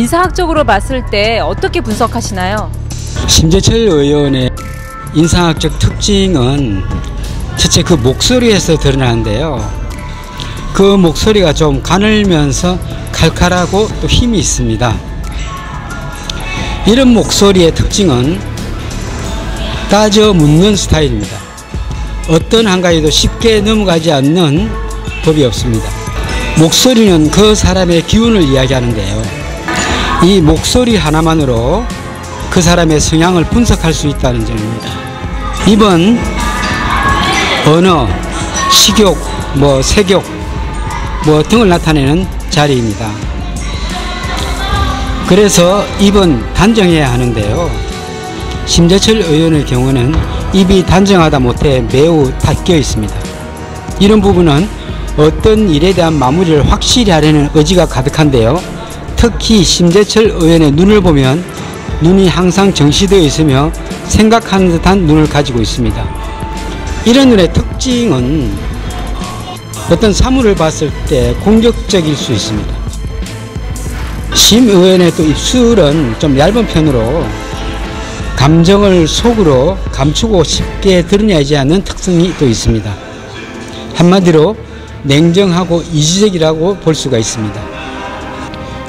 인사학적으로 봤을 때 어떻게 분석하시나요? 심재철 의원의 인상학적 특징은 첫째 그 목소리에서 드러나는데요. 그 목소리가 좀 가늘면서 칼칼하고 또 힘이 있습니다. 이런 목소리의 특징은 따져 묻는 스타일입니다. 어떤 한가위도 쉽게 넘어가지 않는 법이 없습니다. 목소리는 그 사람의 기운을 이야기하는데요. 이 목소리 하나만으로 그 사람의 성향을 분석할 수 있다는 점입니다. 입은 언어, 식욕, 색욕 등을 나타내는 자리입니다. 그래서 입은 단정해야 하는데요. 심재철 의원의 경우는 입이 단정하다 못해 매우 닫혀 있습니다. 이런 부분은 어떤 일에 대한 마무리를 확실히 하려는 의지가 가득한데요. 특히 심재철 의원의 눈을 보면 눈이 항상 정시되어 있으며 생각하는 듯한 눈을 가지고 있습니다. 이런 눈의 특징은 어떤 사물을 봤을 때 공격적일 수 있습니다. 심 의원의 또 입술은 좀 얇은 편으로 감정을 속으로 감추고 쉽게 드러내지 않는 특성이 또 있습니다. 한마디로 냉정하고 이지적이라고 볼 수가 있습니다.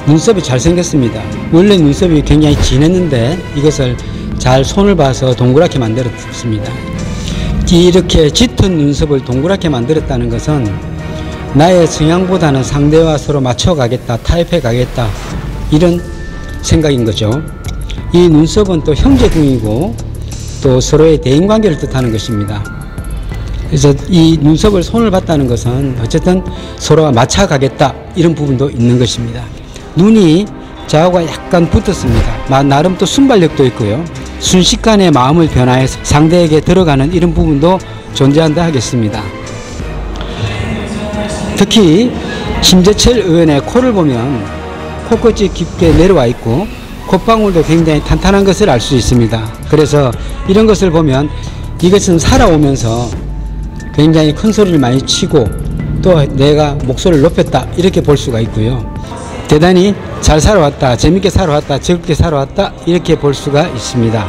눈썹이 잘생겼습니다. 원래 눈썹이 굉장히 진했는데 이것을 잘 손을 봐서 동그랗게 만들었습니다. 이렇게 짙은 눈썹을 동그랗게 만들었다는 것은 나의 성향보다는 상대와 서로 맞춰가겠다, 타협해 가겠다, 이런 생각인 거죠. 이 눈썹은 또 형제궁이고 또 서로의 대인관계를 뜻하는 것입니다. 그래서 이 눈썹을 손을 봤다는 것은 어쨌든 서로가 맞춰가겠다, 이런 부분도 있는 것입니다. 눈이 저하고 약간 붙었습니다. 나름 또 순발력도 있고요. 순식간에 마음을 변화해서 상대에게 들어가는 이런 부분도 존재한다 하겠습니다. 특히 심재철 의원의 코를 보면 코끝이 깊게 내려와 있고 콧방울도 굉장히 탄탄한 것을 알 수 있습니다. 그래서 이런 것을 보면 이것은 살아오면서 굉장히 큰 소리를 많이 치고 또 내가 목소리를 높였다, 이렇게 볼 수가 있고요. 대단히 잘 살아왔다, 재밌게 살아왔다, 즐겁게 살아왔다, 이렇게 볼 수가 있습니다.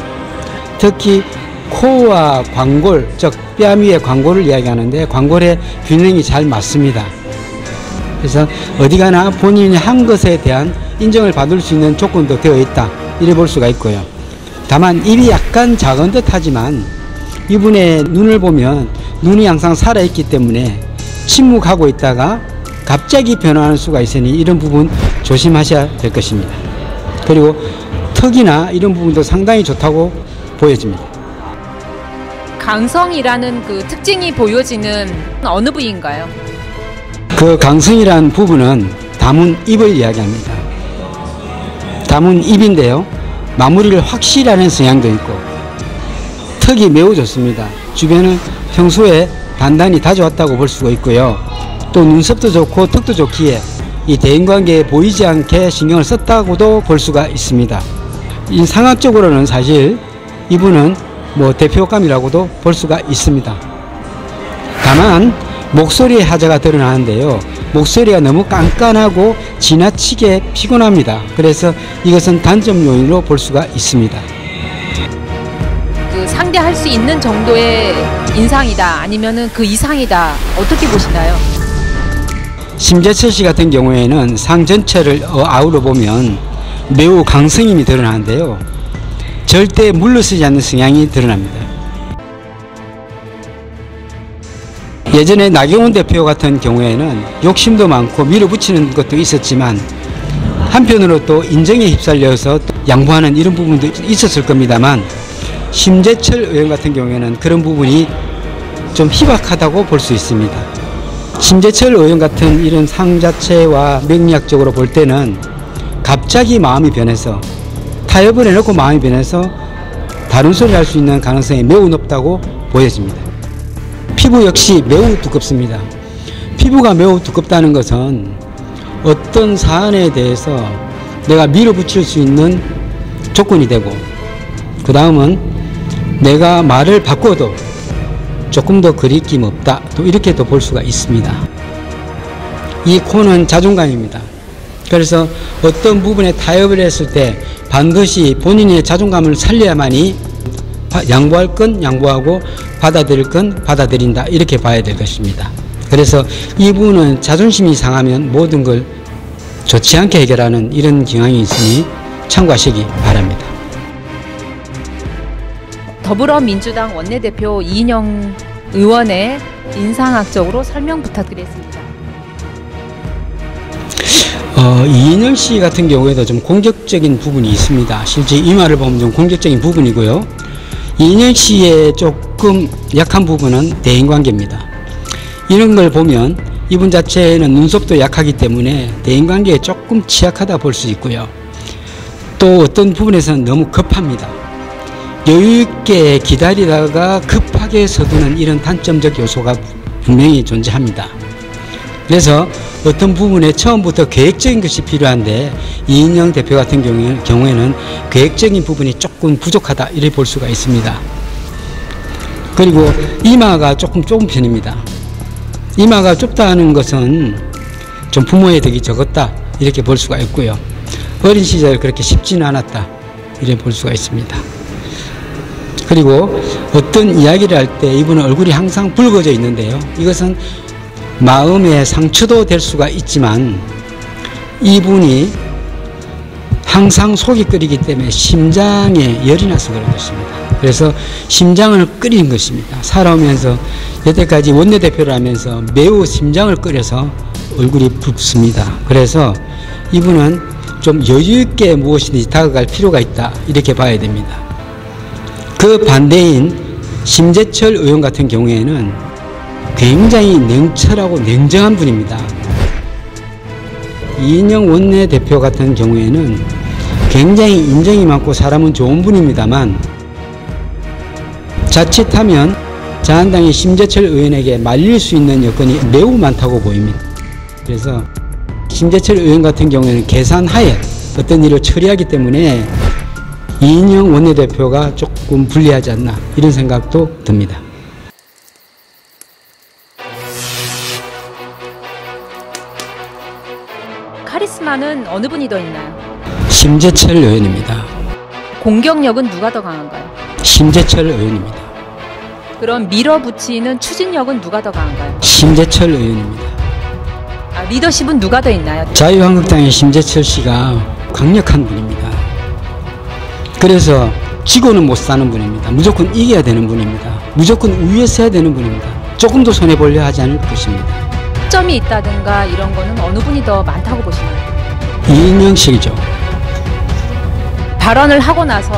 특히 코와 광골, 즉 뺨 위의 광골을 이야기하는데 광골의 균형이 잘 맞습니다. 그래서 어디 가나 본인이 한 것에 대한 인정을 받을 수 있는 조건도 되어 있다, 이래 볼 수가 있고요. 다만 입이 약간 작은 듯 하지만 이분의 눈을 보면 눈이 항상 살아있기 때문에 침묵하고 있다가 갑자기 변화하는 수가 있으니 이런 부분 조심하셔야 될 것입니다. 그리고 턱이나 이런 부분도 상당히 좋다고 보여집니다. 강성이라는 그 특징이 보여지는 어느 부위인가요? 그 강성이라는 부분은 다문 입을 이야기합니다. 다문 입인데요. 마무리를 확실히 하는 성향도 있고 턱이 매우 좋습니다. 주변을 평소에 단단히 다져왔다고 볼 수가 있고요. 또 눈썹도 좋고 턱도 좋기에 이 대인관계에 보이지 않게 신경을 썼다고도 볼 수가 있습니다. 인상학적으로는 사실 이분은 대표감이라고도 볼 수가 있습니다. 다만 목소리의 하자가 드러나는데요. 목소리가 너무 깐깐하고 지나치게 피곤합니다. 그래서 이것은 단점 요인으로 볼 수가 있습니다. 그 상대할 수 있는 정도의 인상이다, 아니면은 그 이상이다, 어떻게 보시나요? 심재철 씨 같은 경우에는 상 전체를 아우러 보면 매우 강성임이 드러나는데요. 절대 물러서지 않는 성향이 드러납니다. 예전에 나경원 대표 같은 경우에는 욕심도 많고 밀어붙이는 것도 있었지만 한편으로 또 인정에 휩쓸려서 양보하는 이런 부분도 있었을 겁니다만 심재철 의원 같은 경우에는 그런 부분이 좀 희박하다고 볼 수 있습니다. 심재철 의원 같은 이런 상 자체와 명리학적으로 볼 때는 갑자기 마음이 변해서 타협을 해놓고 마음이 변해서 다른 소리를 할 수 있는 가능성이 매우 높다고 보여집니다. 피부 역시 매우 두껍습니다. 피부가 매우 두껍다는 것은 어떤 사안에 대해서 내가 밀어붙일 수 있는 조건이 되고 그 다음은 내가 말을 바꿔도 조금 더 거리낌 없다, 또 이렇게도 볼 수가 있습니다. 이 코는 자존감입니다. 그래서 어떤 부분에 타협을 했을 때 반드시 본인의 자존감을 살려야만이 양보할 건 양보하고 받아들일 건 받아들인다, 이렇게 봐야 될 것입니다. 그래서 이 부분은 자존심이 상하면 모든 걸 좋지 않게 해결하는 이런 경향이 있으니 참고하시기 바랍니다. 더불어민주당 원내대표 이인영 의원의 인상학적으로 설명 부탁드리겠습니다. 이인영 씨 같은 경우에도 좀 공격적인 부분이 있습니다. 실제 이 말을 보면 좀 공격적인 부분이고요. 이인영 씨의 조금 약한 부분은 대인관계입니다. 이런 걸 보면 이분 자체는 눈썹도 약하기 때문에 대인관계에 조금 취약하다 볼 수 있고요. 또 어떤 부분에서는 너무 급합니다. 여유있게 기다리다가 급하게 서두는 이런 단점적 요소가 분명히 존재합니다. 그래서 어떤 부분에 처음부터 계획적인 것이 필요한데 이인영 대표 같은 경우에는 계획적인 부분이 조금 부족하다, 이렇게 볼 수가 있습니다. 그리고 이마가 조금 좁은 편입니다. 이마가 좁다는 것은 좀 부모의 덕이 적었다, 이렇게 볼 수가 있고요. 어린 시절 그렇게 쉽지는 않았다, 이렇게 볼 수가 있습니다. 그리고 어떤 이야기를 할 때 이분은 얼굴이 항상 붉어져 있는데요. 이것은 마음의 상처도 될 수가 있지만 이분이 항상 속이 끓이기 때문에 심장에 열이 나서 그런 것입니다. 그래서 심장을 끓이는 것입니다. 살아오면서 여태까지 원내대표를 하면서 매우 심장을 끓여서 얼굴이 붉습니다. 그래서 이분은 좀 여유있게 무엇이든지 다가갈 필요가 있다, 이렇게 봐야 됩니다. 그 반대인 심재철 의원 같은 경우에는 굉장히 냉철하고 냉정한 분입니다. 이인영 원내대표 같은 경우에는 굉장히 인정이 많고 사람은 좋은 분입니다만 자칫하면 자한당의 심재철 의원에게 말릴 수 있는 여건이 매우 많다고 보입니다. 그래서 심재철 의원 같은 경우에는 계산하에 어떤 일을 처리하기 때문에 이인영 원내대표가 조금 불리하지 않나, 이런 생각도 듭니다. 카리스마는 어느 분이 더 있나요? 심재철 의원입니다. 공격력은 누가 더 강한가요? 심재철 의원입니다. 그럼 밀어붙이는 추진력은 누가 더 강한가요? 심재철 의원입니다. 리더십은 누가 더 있나요? 자유한국당의 심재철 씨가 강력한 분입니다. 그래서 지고는 못 사는 분입니다. 무조건 이겨야 되는 분입니다. 무조건 우위에 서야 되는 분입니다. 조금도 손해보려 하지 않을 것입니다. 점이 있다든가 이런 거는 어느 분이 더 많다고 보시나요? 이인영 씨죠. 발언을 하고 나서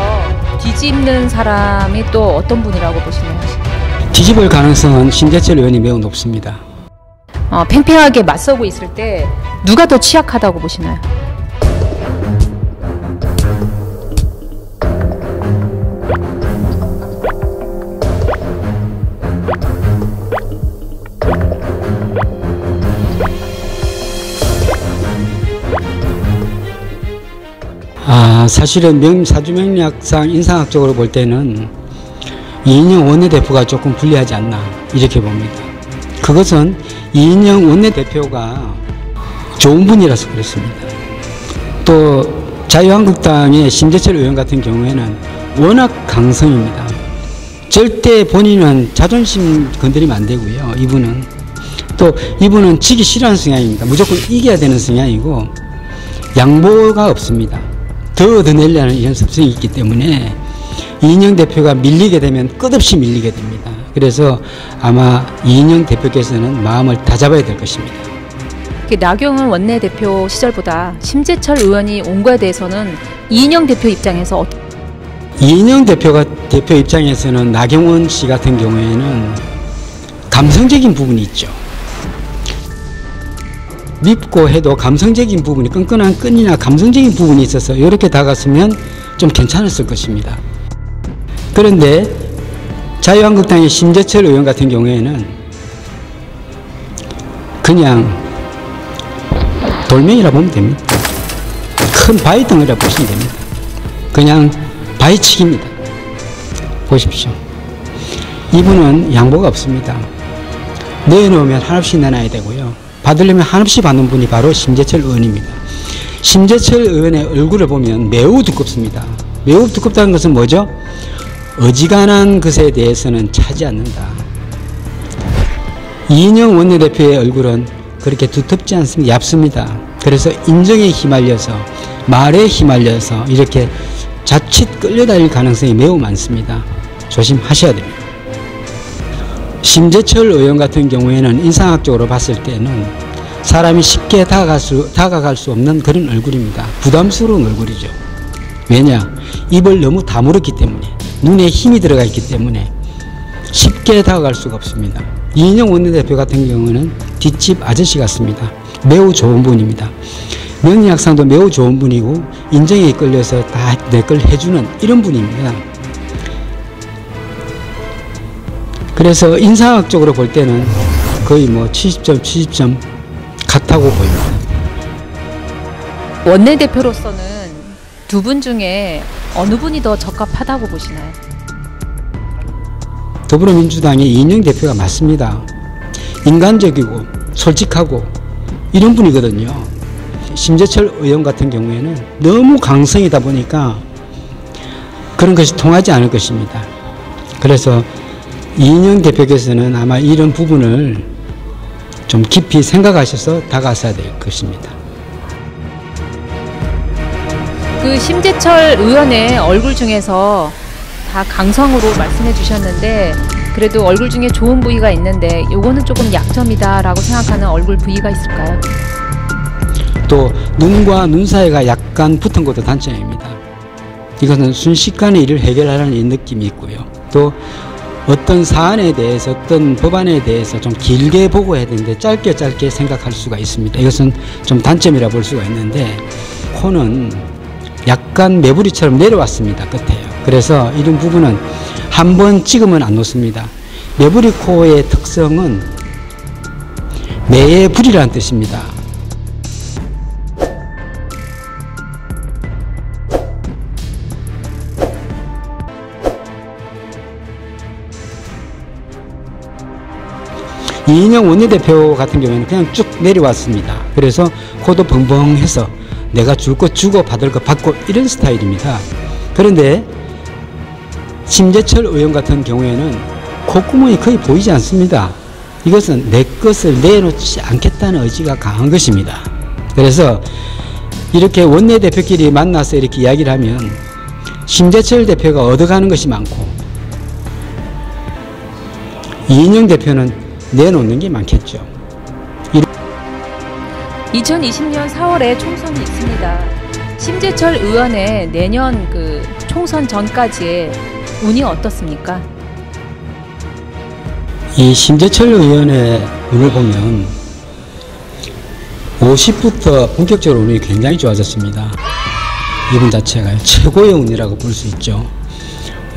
뒤집는 사람이 또 어떤 분이라고 보시나요? 뒤집을 가능성은 심재철 의원이 매우 높습니다. 팽팽하게 맞서고 있을 때 누가 더 취약하다고 보시나요? 사실은 사주명리학상 인상학적으로 볼 때는 이인영 원내대표가 조금 불리하지 않나, 이렇게 봅니다. 그것은 이인영 원내대표가 좋은 분이라서 그렇습니다. 또 자유한국당의 심재철 의원 같은 경우에는 워낙 강성입니다. 절대 본인은 자존심 건드리면 안 되고요. 이분은 지기 싫어하는 성향입니다. 무조건 이겨야 되는 성향이고 양보가 없습니다. 더 얻어내려는 이런 습성이 있기 때문에 이인영 대표가 밀리게 되면 끝없이 밀리게 됩니다. 그래서 아마 이인영 대표께서는 마음을 다잡아야 될 것입니다. 나경원 원내대표 시절보다 심재철 의원이 온 거에 대해서는 이인영 대표 입장에서 이인영 대표 입장에서는 나경원 씨 같은 경우에는 감성적인 부분이 있죠. 밉고 해도 감성적인 부분이, 끈끈한 끈이나 감성적인 부분이 있어서 이렇게 다가서면 좀 괜찮았을 것입니다. 그런데 자유한국당의 심재철 의원 같은 경우에는 그냥 돌멩이라 보면 됩니다. 큰 바위 덩어리라 보시면 됩니다. 그냥 바위치기입니다. 보십시오. 이분은 양보가 없습니다. 내놓으면 한없이 내놔야 되고요. 받으려면 한없이 받는 분이 바로 심재철 의원입니다. 심재철 의원의 얼굴을 보면 매우 두껍습니다. 매우 두껍다는 것은 뭐죠? 어지간한 것에 대해서는 차지 않는다. 이인영 원내대표의 얼굴은 그렇게 두텁지 않습니다. 얇습니다. 그래서 인정에 휘말려서, 말에 휘말려서 이렇게 자칫 끌려다닐 가능성이 매우 많습니다. 조심하셔야 됩니다. 심재철 의원 같은 경우에는 인상학적으로 봤을 때는 사람이 쉽게 다가갈 수 없는 그런 얼굴입니다. 부담스러운 얼굴이죠. 왜냐? 입을 너무 다물었기 때문에, 눈에 힘이 들어가 있기 때문에 쉽게 다가갈 수가 없습니다. 이인영 원내대표 같은 경우는 뒷집 아저씨 같습니다. 매우 좋은 분입니다. 명리학상도 매우 좋은 분이고 인정에 이끌려서 다 내 걸 해주는 이런 분입니다. 그래서 인상학적으로 볼 때는 거의 뭐 70점, 70점 같다고 보입니다. 원내대표로서는 두 분 중에 어느 분이 더 적합하다고 보시나요? 더불어민주당의 이인영 대표가 맞습니다. 인간적이고 솔직하고 이런 분이거든요. 심재철 의원 같은 경우에는 너무 강성이다 보니까 그런 것이 통하지 않을 것입니다. 그래서 이인영 대표께서는 아마 이런 부분을 좀 깊이 생각하셔서 다가서야 될 것입니다. 그 심재철 의원의 얼굴 중에서 다 강성으로 말씀해 주셨는데 그래도 얼굴 중에 좋은 부위가 있는데 요거는 조금 약점이다라고 생각하는 얼굴 부위가 있을까요? 또 눈과 눈 사이가 약간 붙은 것도 단점입니다. 이것은 순식간에 일을 해결하라는 이 느낌이 있고요. 또 어떤 사안에 대해서 어떤 법안에 대해서 좀 길게 보고 해야 되는데 짧게 생각할 수가 있습니다. 이것은 좀 단점이라 볼 수가 있는데 코는 약간 매부리처럼 내려왔습니다. 끝에요. 그래서 이런 부분은 한번 찍으면 안 놓습니다. 매부리 코의 특성은 매의 불이라는 뜻입니다. 이인영 원내대표 같은 경우에는 그냥 쭉 내려왔습니다. 그래서 코도 벙벙해서 내가 줄 거 주고 받을 거 받고 이런 스타일입니다. 그런데 심재철 의원 같은 경우에는 콧구멍이 거의 보이지 않습니다. 이것은 내 것을 내놓지 않겠다는 의지가 강한 것입니다. 그래서 이렇게 원내대표끼리 만나서 이렇게 이야기를 하면 심재철 대표가 얻어가는 것이 많고 이인영 대표는 내놓는 게 많겠죠. 2020년 4월에 총선이 있습니다. 심재철 의원의 내년 그 총선 전까지의 운이 어떻습니까? 이 심재철 의원의 운을 보면 50부터 본격적으로 운이 굉장히 좋아졌습니다. 이분 자체가 최고의 운이라고 볼 수 있죠.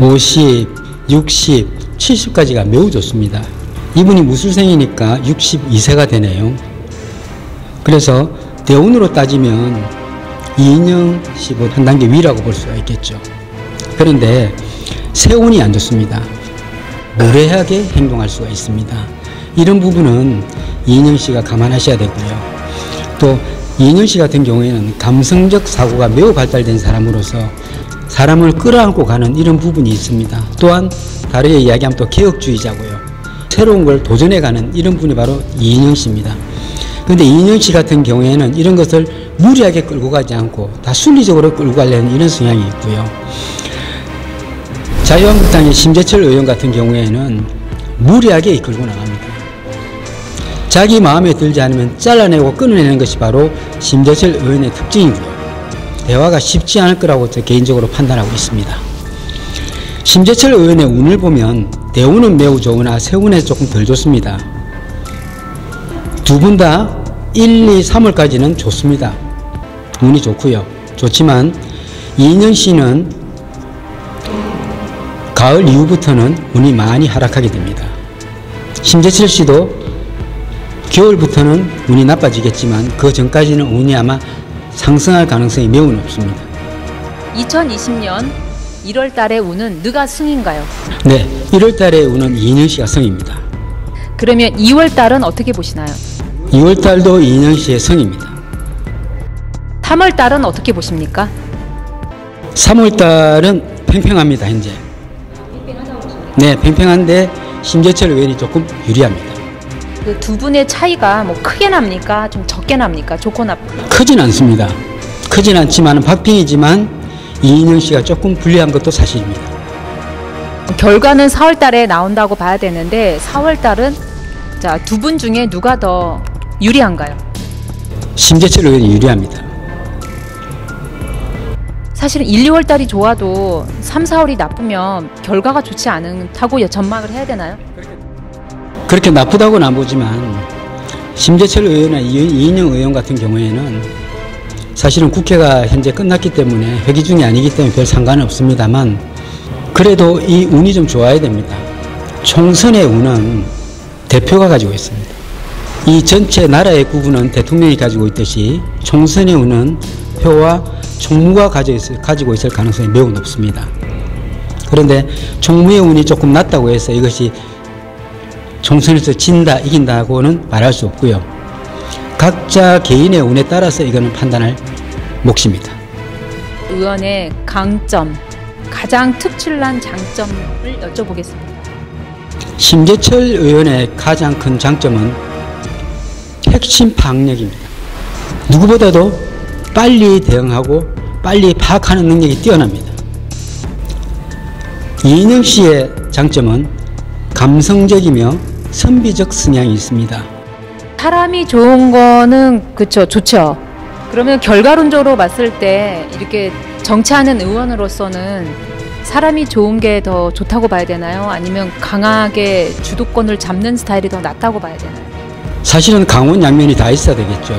50, 60, 70까지가 매우 좋습니다. 이분이 무술생이니까 62세가 되네요. 그래서 대운으로 따지면 이인영 씨보다 한 단계 위라고 볼 수가 있겠죠. 그런데 세운이 안 좋습니다. 무례하게 행동할 수가 있습니다. 이런 부분은 이인영 씨가 감안하셔야 되고요. 또 이인영 씨 같은 경우에는 감성적 사고가 매우 발달된 사람으로서 사람을 끌어안고 가는 이런 부분이 있습니다. 또한 다르게 이야기하면 또 개혁주의자고요. 새로운 걸 도전해가는 이런 분이 바로 이인영 씨입니다. 그런데 이인영 씨 같은 경우에는 이런 것을 무리하게 끌고 가지 않고 다 순리적으로 끌고 가려는 이런 성향이 있고요. 자유한국당의 심재철 의원 같은 경우에는 무리하게 이끌고 나갑니다. 자기 마음에 들지 않으면 잘라내고 끊어내는 것이 바로 심재철 의원의 특징이고요. 대화가 쉽지 않을 거라고 저 개인적으로 판단하고 있습니다. 심재철 의원의 운을 보면 대운은 매우 좋으나 세운에 조금 덜 좋습니다. 두 분 다 1, 2, 3월까지는 좋습니다. 운이 좋고요. 좋지만 이인영 씨는 가을 이후부터는 운이 많이 하락하게 됩니다. 심재철 씨도 겨울부터는 운이 나빠지겠지만 그 전까지는 운이 아마 상승할 가능성이 매우 높습니다. 2020년 1월 달의 운은 누가 승인가요? 네, 1월 달의 운은 이인영 씨가 승입니다. 그러면 2월 달은 어떻게 보시나요? 2월 달도 이인영 씨의 승입니다. 3월 달은 어떻게 보십니까? 3월 달은 팽팽합니다, 현재. 네, 팽팽한데 심재철 의원이 조금 유리합니다. 그 두 분의 차이가 뭐 크게 납니까? 좀 적게 납니까? 좋고 나쁘고? 크진 않습니다. 크진 않지만 박빙이지만 이인영 씨가 조금 불리한 것도 사실입니다. 결과는 4월 달에 나온다고 봐야 되는데 4월 달은 자, 두 분 중에 누가 더 유리한가요? 심재철 의원이 유리합니다. 사실은 1, 2월 달이 좋아도 3, 4월이 나쁘면 결과가 좋지 않다고 전망을 해야 되나요? 그렇게 나쁘다고는 안 보지만 심재철 의원이나 이인영 의원 같은 경우에는 사실은 국회가 현재 끝났기 때문에 회기 중이 아니기 때문에 별 상관은 없습니다만 그래도 이 운이 좀 좋아야 됩니다. 총선의 운은 대표가 가지고 있습니다. 이 전체 나라의 구분은 대통령이 가지고 있듯이 총선의 운은 표와 총무가 가지고 있을 가능성이 매우 높습니다. 그런데 총무의 운이 조금 낮다고 해서 이것이 총선에서 진다 이긴다고는 말할 수 없고요. 각자 개인의 운에 따라서 이거는 판단할 몫입니다. 의원의 강점, 가장 특출난 장점을 여쭤보겠습니다. 심재철 의원의 가장 큰 장점은 핵심 파악력입니다. 누구보다도 빨리 대응하고 빨리 파악하는 능력이 뛰어납니다. 이인영 씨의 장점은 감성적이며 선비적 성향이 있습니다. 사람이 좋은 거는 그쵸, 좋죠. 그러면 결과론적으로 봤을 때 이렇게 정치하는 의원으로서는 사람이 좋은 게 더 좋다고 봐야 되나요? 아니면 강하게 주도권을 잡는 스타일이 더 낫다고 봐야 되나요? 사실은 강원 양면이 다 있어야 되겠죠.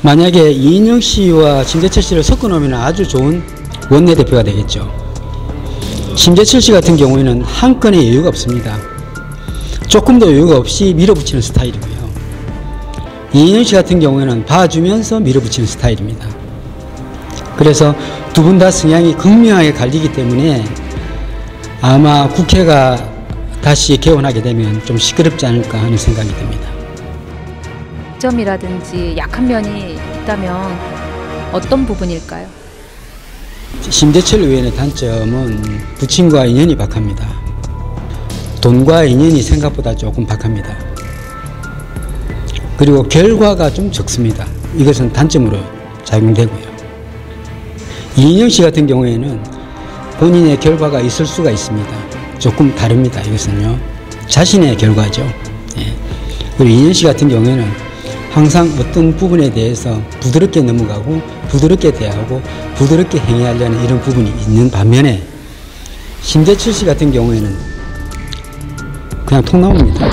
만약에 이인영 씨와 심재철 씨를 섞어놓으면 아주 좋은 원내대표가 되겠죠. 심재철 씨 같은 경우에는 한 건의 여유가 없습니다. 조금 더 여유가 없이 밀어붙이는 스타일이고요. 이인영 씨 같은 경우에는 봐주면서 밀어붙이는 스타일입니다. 그래서 두 분 다 성향이 극명하게 갈리기 때문에 아마 국회가 다시 개원하게 되면 좀 시끄럽지 않을까 하는 생각이 듭니다. 점이라든지 약한 면이 있다면 어떤 부분일까요? 심재철 의원의 단점은 부친과 인연이 박합니다. 돈과 인연이 생각보다 조금 박합니다. 그리고 결과가 좀 적습니다. 이것은 단점으로 작용되고요. 이인영 씨 같은 경우에는 본인의 결과가 있을 수가 있습니다. 조금 다릅니다. 이것은요. 자신의 결과죠. 예. 그리고 이인영 씨 같은 경우에는 항상 어떤 부분에 대해서 부드럽게 넘어가고 부드럽게 대하고 부드럽게 행해하려는 이런 부분이 있는 반면에 심재철 씨 같은 경우에는 그냥 통나무입니다.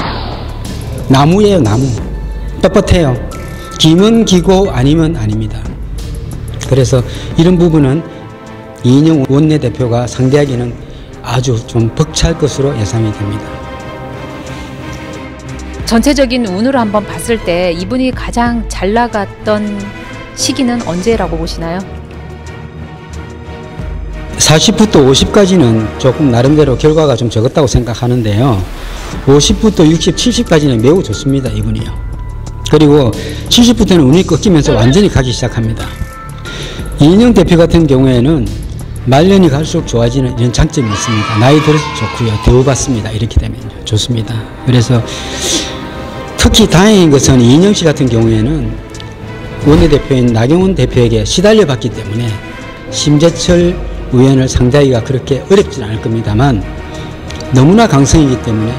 나무예요, 나무. 뻣뻣해요. 기면 기고 아니면 아닙니다. 그래서 이런 부분은 이인영 원내대표가 상대하기는 아주 좀 벅찰 것으로 예상이 됩니다. 전체적인 운으로 한번 봤을 때 이분이 가장 잘 나갔던 시기는 언제라고 보시나요? 40부터 50까지는 조금 나름대로 결과가 좀 적었다고 생각하는데요. 50부터 60, 70까지는 매우 좋습니다. 이분이요. 그리고 70부터는 운이 꺾이면서 완전히 가기 시작합니다. 이인영 대표 같은 경우에는 말년이 갈수록 좋아지는 이런 장점이 있습니다. 나이 들어서 좋고요. 대우받습니다. 이렇게 되면 좋습니다. 그래서 특히 다행인 것은 이인영 씨 같은 경우에는 원내대표인 나경원 대표에게 시달려 봤기 때문에 심재철 의원을 상대하기가 그렇게 어렵지는 않을 겁니다만 너무나 강성이기 때문에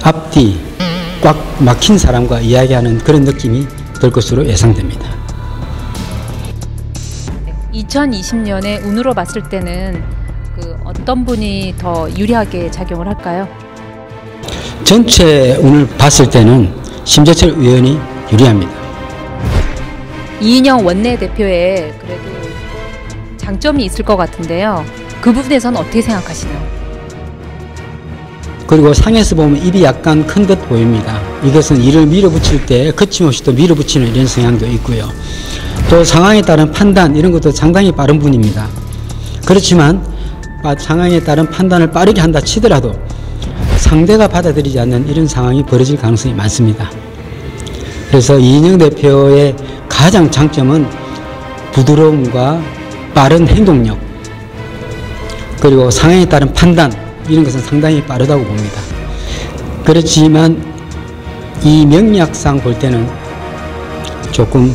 앞뒤 꽉 막힌 사람과 이야기하는 그런 느낌이 들 것으로 예상됩니다. 2020년에 운으로 봤을 때는 어떤 분이 더 유리하게 작용을 할까요? 전체 운을 봤을 때는 심재철 의원이 유리합니다. 이인영 원내대표의 그래도 장점이 있을 것 같은데요. 그 부분에서는 어떻게 생각하시나요? 그리고 상에서 보면 입이 약간 큰 듯 보입니다. 이것은 일을 밀어붙일 때 거침없이 또 밀어붙이는 이런 성향도 있고요. 또 상황에 따른 판단 이런 것도 상당히 빠른 분입니다. 그렇지만 상황에 따른 판단을 빠르게 한다 치더라도 상대가 받아들이지 않는 이런 상황이 벌어질 가능성이 많습니다. 그래서 이인영 대표의 가장 장점은 부드러움과 빠른 행동력, 그리고 상황에 따른 판단, 이런 것은 상당히 빠르다고 봅니다. 그렇지만 이 명리학상 볼 때는 조금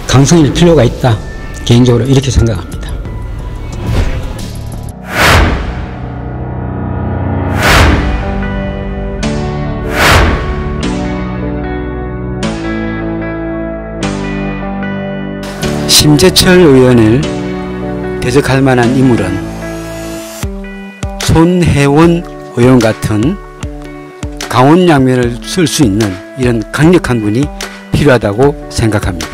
강성일 필요가 있다, 개인적으로 이렇게 생각합니다. 심재철 의원을 대적할 만한 인물은 손혜원 의원 같은 강원양면을 쓸 수 있는 이런 강력한 분이 필요하다고 생각합니다.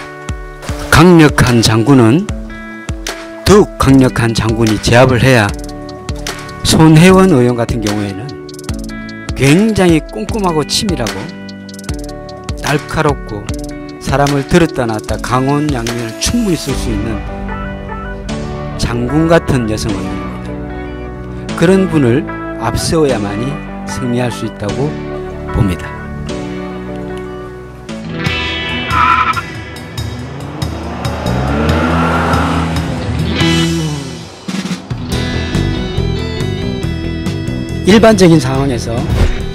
강력한 장군은, 더욱 강력한 장군이 제압을 해야, 손혜원 의원 같은 경우에는 굉장히 꼼꼼하고 치밀하고 날카롭고 사람을 들었다 놨다 강원양면을 충분히 쓸 수 있는 장군 같은 여성입니다. 그런 분을 앞세워야만이 승리할 수 있다고 봅니다. 일반적인 상황에서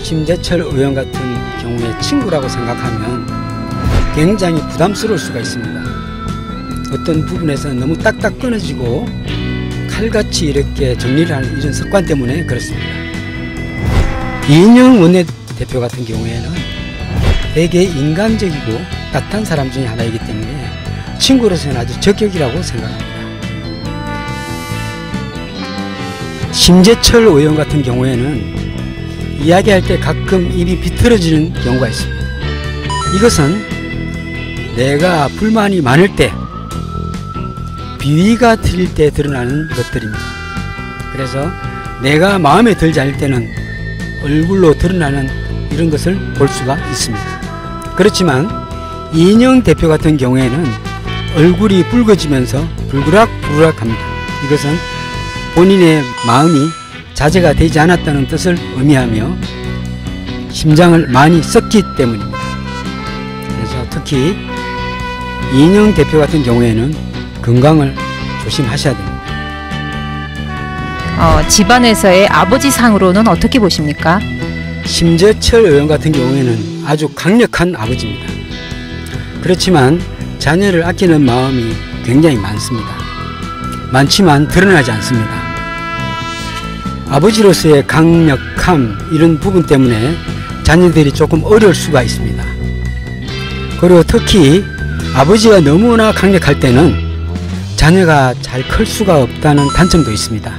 심재철 의원 같은 경우에 친구라고 생각하면 굉장히 부담스러울 수가 있습니다. 어떤 부분에서는 너무 딱딱 끊어지고 칼같이 이렇게 정리를 하는 이런 습관 때문에 그렇습니다. 이인영 원내대표 같은 경우에는 되게 인간적이고 따뜻한 사람 중에 하나이기 때문에 친구로서는 아주 적격이라고 생각합니다. 심재철 의원 같은 경우에는 이야기할 때 가끔 입이 비틀어지는 경우가 있습니다. 이것은 내가 불만이 많을 때, 비위가 틀릴 때 드러나는 것들입니다. 그래서 내가 마음에 들지 않을 때는 얼굴로 드러나는 이런 것을 볼 수가 있습니다. 그렇지만 이인영 대표 같은 경우에는 얼굴이 붉어지면서 불그락불그락합니다. 이것은 본인의 마음이 자제가 되지 않았다는 뜻을 의미하며 심장을 많이 썼기 때문입니다. 그래서 특히 이인영 대표 같은 경우에는 건강을 조심하셔야 됩니다. 집안에서의 아버지 상으로는 어떻게 보십니까? 심재철 의원 같은 경우에는 아주 강력한 아버지입니다. 그렇지만 자녀를 아끼는 마음이 굉장히 많지만 드러나지 않습니다. 아버지로서의 강력함, 이런 부분 때문에 자녀들이 조금 어려울 수가 있습니다. 그리고 특히 아버지가 너무나 강력할 때는 자녀가 잘 클 수가 없다는 단점도 있습니다.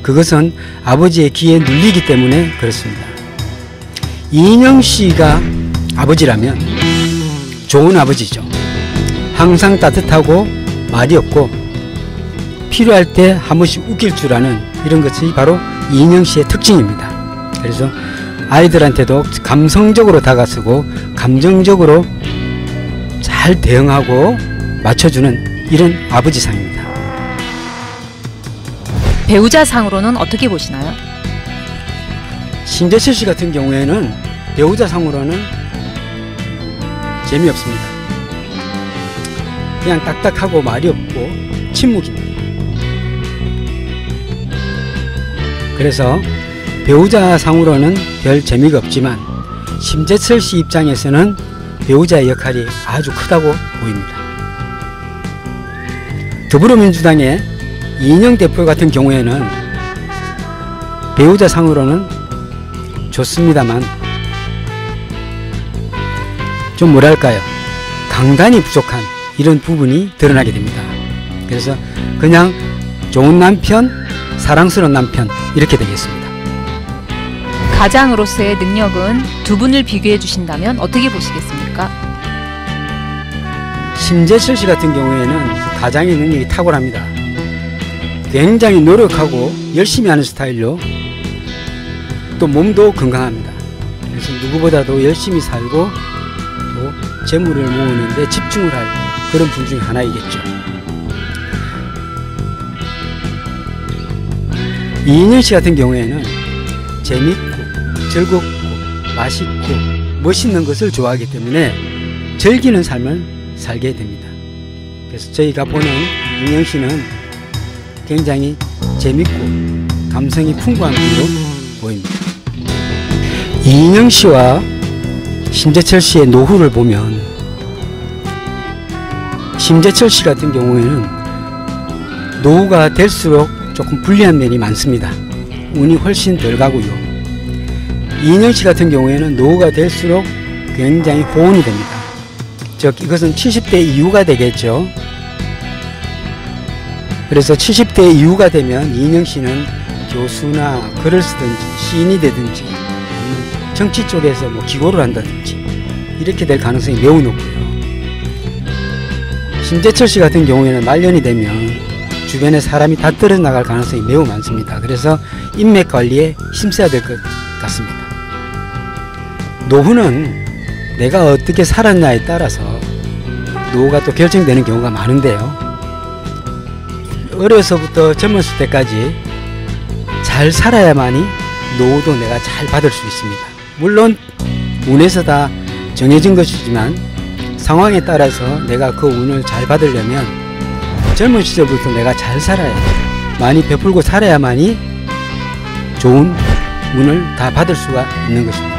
그것은 아버지의 기에 눌리기 때문에 그렇습니다. 이인영 씨가 아버지라면 좋은 아버지죠. 항상 따뜻하고 말이 없고 필요할 때 한 번씩 웃길 줄 아는 이런 것이 바로 이인영 씨의 특징입니다. 그래서 아이들한테도 감성적으로 다가서고 감정적으로 잘 대응하고 맞춰주는 이런 아버지상입니다. 배우자상으로는 어떻게 보시나요? 심재철 씨 같은 경우에는 배우자상으로는 재미없습니다. 그냥 딱딱하고 말이 없고 침묵입니다. 그래서 배우자상으로는 별 재미가 없지만 심재철 씨 입장에서는 배우자의 역할이 아주 크다고 보입니다. 더불어민주당의 이인영 대표 같은 경우에는 배우자상으로는 좋습니다만 좀 뭐랄까요, 강단이 부족한 이런 부분이 드러나게 됩니다. 그래서 그냥 좋은 남편, 사랑스러운 남편, 이렇게 되겠습니다. 가장으로서의 능력은 두 분을 비교해 주신다면 어떻게 보시겠습니까? 심재철 씨 같은 경우에는 가장의 능력이 탁월합니다. 굉장히 노력하고 열심히 하는 스타일로 또 몸도 건강합니다. 그래서 누구보다도 열심히 살고 또 재물을 모으는 데 집중을 할 그런 분 중에 하나이겠죠. 이인영 씨 같은 경우에는 재밌고 즐겁고 맛있고 멋있는 것을 좋아하기 때문에 즐기는 삶을 살게 됩니다. 그래서 저희가 보는 인형씨는 굉장히 재밌고 감성이 풍부한 분으로 보입니다. 이인영씨와 심재철씨의 노후를 보면 심재철씨 같은 경우에는 노후가 될수록 조금 불리한 면이 많습니다. 운이 훨씬 덜 가고요. 이인영씨 같은 경우에는 노후가 될수록 굉장히 호운이 됩니다. 즉 이것은 70대 이후가 되겠죠. 그래서 70대 이후가 되면 이인영씨는 교수나 글을 쓰든지 시인이 되든지 정치 쪽에서 뭐 기고를 한다든지 이렇게 될 가능성이 매우 높고요. 심재철씨 같은 경우에는 말년이 되면 주변에 사람이 다 떨어나갈 가능성이 매우 많습니다. 그래서 인맥 관리에 힘써야 될 것 같습니다. 노후는 내가 어떻게 살았냐에 따라서 노후가 또 결정되는 경우가 많은데요. 어려서부터 젊었을 때까지 잘 살아야만이 노후도 내가 잘 받을 수 있습니다. 물론 운에서 다 정해진 것이지만 상황에 따라서 내가 그 운을 잘 받으려면 젊은 시절부터 내가 잘 살아야죠. 많이 베풀고 살아야만이 좋은 운을 다 받을 수가 있는 것입니다.